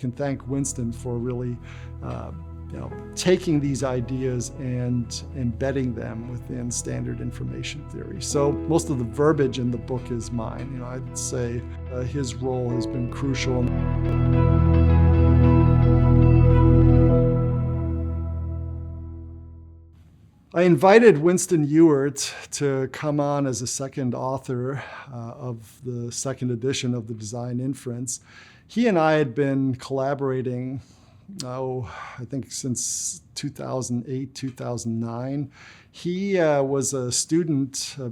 can thank Winston for really taking these ideas and embedding them within standard information theory. So most of the verbiage in the book is mine. I'd say his role has been crucial. I invited Winston Ewert to come on as a second author of the second edition of the Design Inference. He and I had been collaborating I think since 2008, 2009. He was a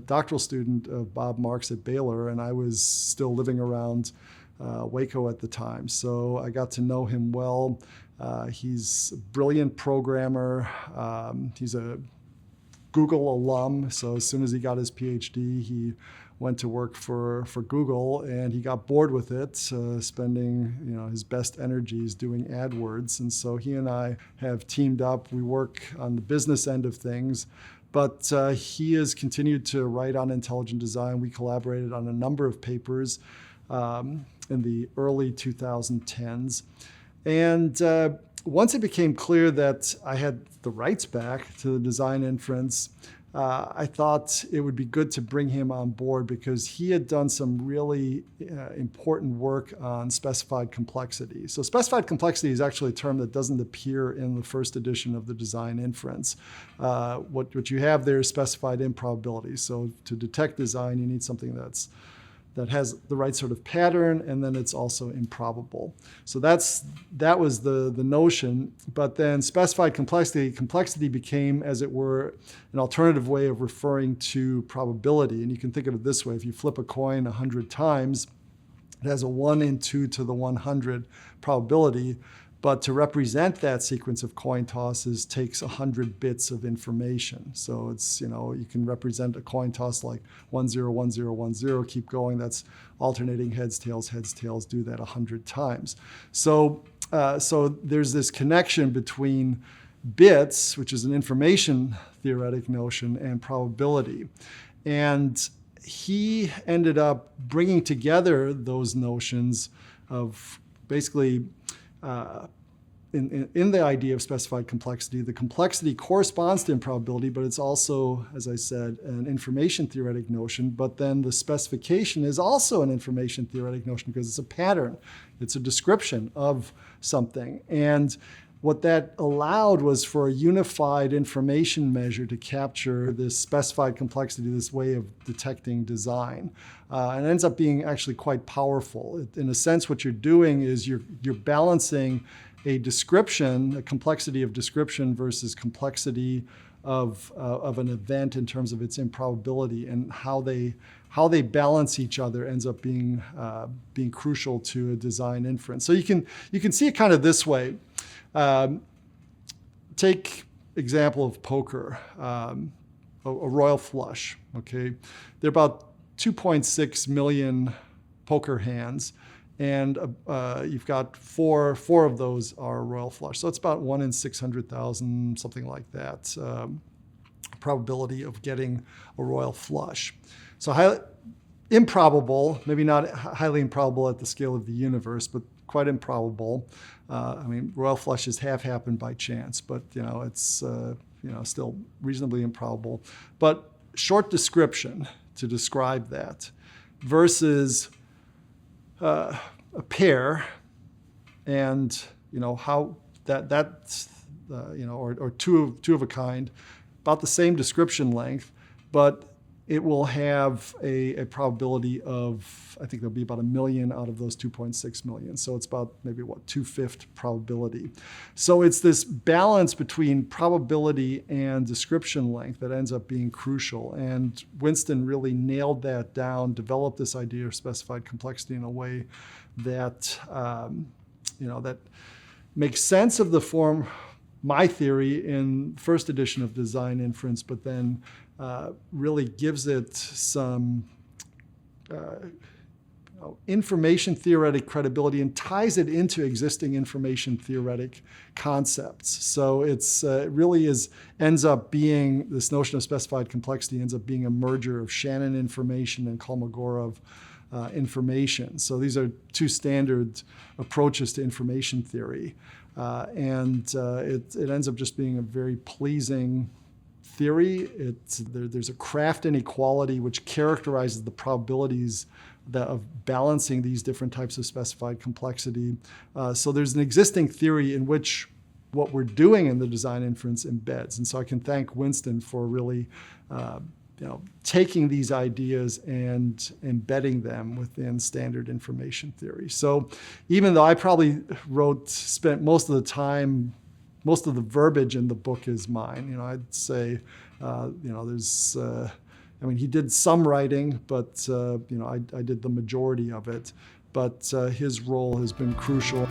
doctoral student of Bob Marks at Baylor, and I was still living around Waco at the time. So I got to know him well. He's a brilliant programmer. He's a Google alum, so as soon as he got his PhD, he went to work for Google, and he got bored with it, spending his best energies doing AdWords. And so he and I have teamed up. We work on the business end of things, but he has continued to write on intelligent design. We collaborated on a number of papers in the early 2010s. And once it became clear that I had the rights back to the Design Inference, I thought it would be good to bring him on board because he had done some really important work on specified complexity. So specified complexity is actually a term that doesn't appear in the first edition of the Design Inference. What you have there is specified improbability. So to detect design, you need something that has the right sort of pattern, and then it's also improbable. So that was the notion. But then specified complexity became, as it were, an alternative way of referring to probability. And you can think of it this way: if you flip a coin 100 times, it has a 1 in 2 to the 100 probability. But to represent that sequence of coin tosses takes 100 bits of information. So it's, you can represent a coin toss like 1, 0, 1, 0, 1, 0, keep going. That's alternating heads, tails, do that 100 times. So there's this connection between bits, which is an information theoretic notion, and probability. And he ended up bringing together those notions of basically in the idea of specified complexity. The complexity corresponds to improbability, but it's also, as I said, an information theoretic notion. But then the specification is also an information theoretic notion because it's a pattern. It's a description of something. And what that allowed was for a unified information measure to capture this specified complexity, this way of detecting design. And it ends up being actually quite powerful. In a sense, what you're doing is you're balancing a description, a complexity of description versus complexity of an event in terms of its improbability, and how they balance each other ends up being crucial to a design inference. So you can see it kind of this way. Take example of poker, a royal flush. Okay, there are about 2.6 million poker hands, and you've got four of those are royal flush. So it's about 1 in 600,000, something like that, probability of getting a royal flush. So highly improbable, maybe not highly improbable at the scale of the universe, but quite improbable. Royal flushes have happened by chance, but it's still reasonably improbable. But short description to describe that versus a pair, and how that's or two of a kind, about the same description length, but it will have a probability of, I think there'll be about 1 million out of those 2.6 million. So it's about maybe 2/5 probability. So it's this balance between probability and description length that ends up being crucial. And Winston really nailed that down, developed this idea of specified complexity in a way that, that makes sense of the form, my theory in first edition of Design Inference, but then really gives it some information theoretic credibility and ties it into existing information theoretic concepts. So it really ends up being, this notion of specified complexity ends up being a merger of Shannon information and Kolmogorov information. So these are two standard approaches to information theory. It ends up just being a very pleasing theory. There's a craft inequality which characterizes the probabilities of balancing these different types of specified complexity. So there's an existing theory in which what we're doing in the design inference embeds. And so I can thank Winston for really taking these ideas and embedding them within standard information theory. So even though I probably spent most of the time, most of the verbiage in the book is mine, I'd say, he did some writing, but I did the majority of it. But his role has been crucial.